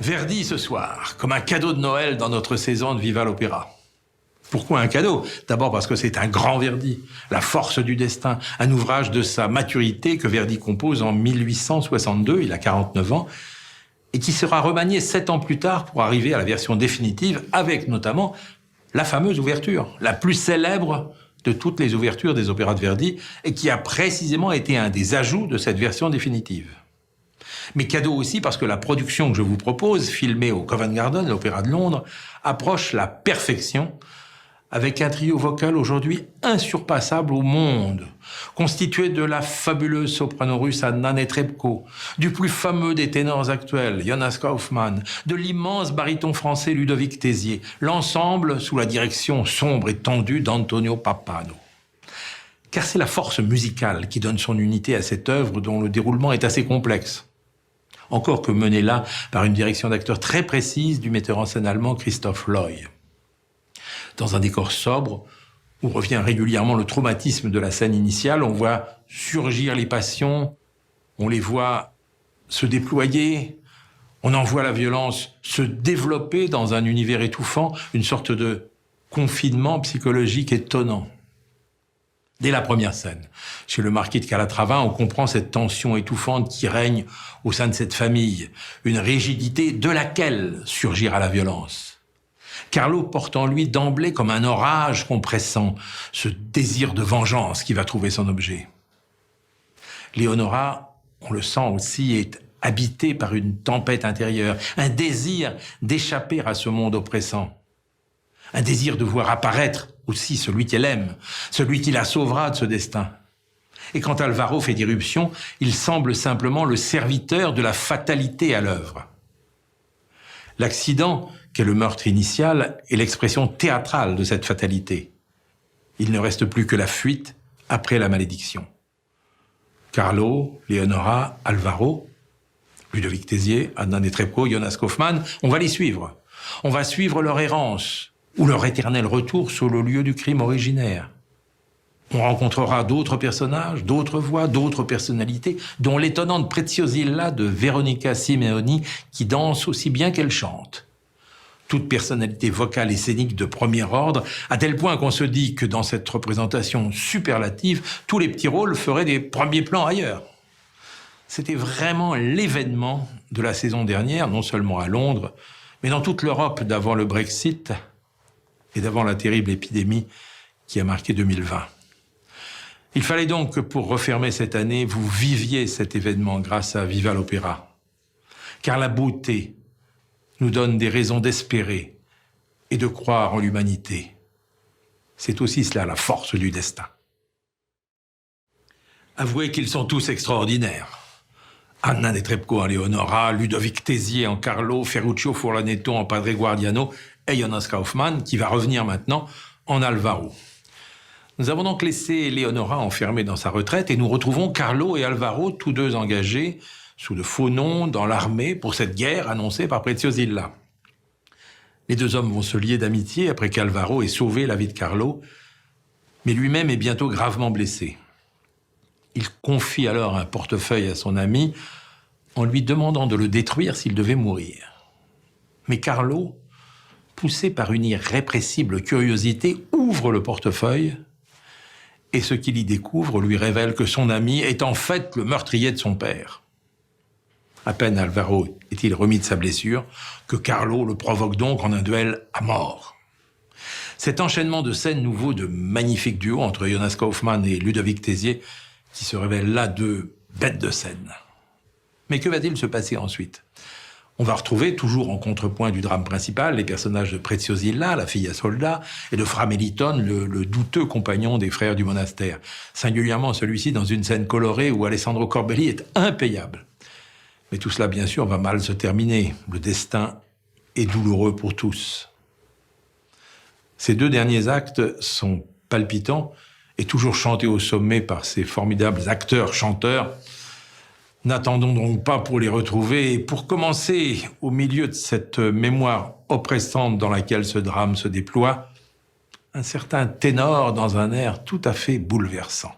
Verdi ce soir, comme un cadeau de Noël dans notre saison de Viva l'Opéra. Pourquoi un cadeau? D'abord parce que c'est un grand Verdi, La force du destin, un ouvrage de sa maturité que Verdi compose en 1862, il a 49 ans, et qui sera remanié 7 ans plus tard pour arriver à la version définitive, avec notamment la fameuse ouverture, la plus célèbre de toutes les ouvertures des opéras de Verdi, et qui a précisément été un des ajouts de cette version définitive. Mais cadeau aussi parce que la production que je vous propose, filmée au Covent Garden, l'Opéra de Londres, approche la perfection avec un trio vocal aujourd'hui insurpassable au monde, constitué de la fabuleuse soprano russe Anna Netrebko, du plus fameux des ténors actuels, Jonas Kaufmann, de l'immense baryton français Ludovic Tézier, l'ensemble sous la direction sombre et tendue d'Antonio Pappano. Car c'est la force musicale qui donne son unité à cette œuvre dont le déroulement est assez complexe. Encore que menée là par une direction d'acteurs très précise du metteur en scène allemand Christoph Loy. Dans un décor sobre, où revient régulièrement le traumatisme de la scène initiale, on voit surgir les passions, on les voit se déployer, on en voit la violence se développer dans un univers étouffant, une sorte de confinement psychologique étonnant. Dès la première scène, chez le marquis de Calatrava, on comprend cette tension étouffante qui règne au sein de cette famille, une rigidité de laquelle surgira la violence. Carlo porte en lui d'emblée comme un orage compressant ce désir de vengeance qui va trouver son objet. Leonora, on le sent aussi, est habitée par une tempête intérieure, un désir d'échapper à ce monde oppressant. Un désir de voir apparaître aussi celui qu'elle aime, celui qui la sauvera de ce destin. Et quand Alvaro fait irruption, il semble simplement le serviteur de la fatalité à l'œuvre. L'accident, qu'est le meurtre initial, est l'expression théâtrale de cette fatalité. Il ne reste plus que la fuite après la malédiction. Carlo, Leonora, Alvaro, Ludovic Tézier, Anna Netrebko, Jonas Kaufmann, on va les suivre. On va suivre leur errance ou leur éternel retour sur le lieu du crime originaire. On rencontrera d'autres personnages, d'autres voix, d'autres personnalités, dont l'étonnante Preziosilla de Veronica Simeoni, qui danse aussi bien qu'elle chante. Toute personnalité vocale et scénique de premier ordre, à tel point qu'on se dit que dans cette représentation superlative, tous les petits rôles feraient des premiers plans ailleurs. C'était vraiment l'événement de la saison dernière, non seulement à Londres, mais dans toute l'Europe d'avant le Brexit et d'avant la terrible épidémie qui a marqué 2020. Il fallait donc que pour refermer cette année, vous viviez cet événement grâce à Viva l'Opéra. Car la beauté nous donne des raisons d'espérer et de croire en l'humanité. C'est aussi cela la force du destin. Avouez qu'ils sont tous extraordinaires. Anna Netrebko en Leonora, Ludovic Tézier en Carlo, Ferruccio Furlanetto en Padre Guardiano et Jonas Kaufmann, qui va revenir maintenant en Alvaro. Nous avons donc laissé Leonora enfermée dans sa retraite et nous retrouvons Carlo et Alvaro, tous deux engagés sous de faux noms dans l'armée pour cette guerre annoncée par Preziosilla. Les deux hommes vont se lier d'amitié après qu'Alvaro ait sauvé la vie de Carlo, mais lui-même est bientôt gravement blessé. Il confie alors un portefeuille à son ami en lui demandant de le détruire s'il devait mourir. Mais Carlo, poussé par une irrépressible curiosité, ouvre le portefeuille et ce qu'il y découvre lui révèle que son ami est en fait le meurtrier de son père. À peine Alvaro est-il remis de sa blessure que Carlo le provoque donc en un duel à mort. Cet enchaînement de scènes nous vaut de magnifiques duos entre Jonas Kaufmann et Ludovic Tézier qui se révèlent là deux bêtes de scène. Mais que va-t-il se passer ensuite ? On va retrouver, toujours en contrepoint du drame principal, les personnages de Preziosilla, la fille à soldat, et de Fra Melitone, le douteux compagnon des frères du monastère. Singulièrement celui-ci dans une scène colorée où Alessandro Corbelli est impayable. Mais tout cela, bien sûr, va mal se terminer. Le destin est douloureux pour tous. Ces deux derniers actes sont palpitants et toujours chantés au sommet par ces formidables acteurs-chanteurs. N'attendons donc pas pour les retrouver et pour commencer, au milieu de cette mémoire oppressante dans laquelle ce drame se déploie, un certain ténor dans un air tout à fait bouleversant.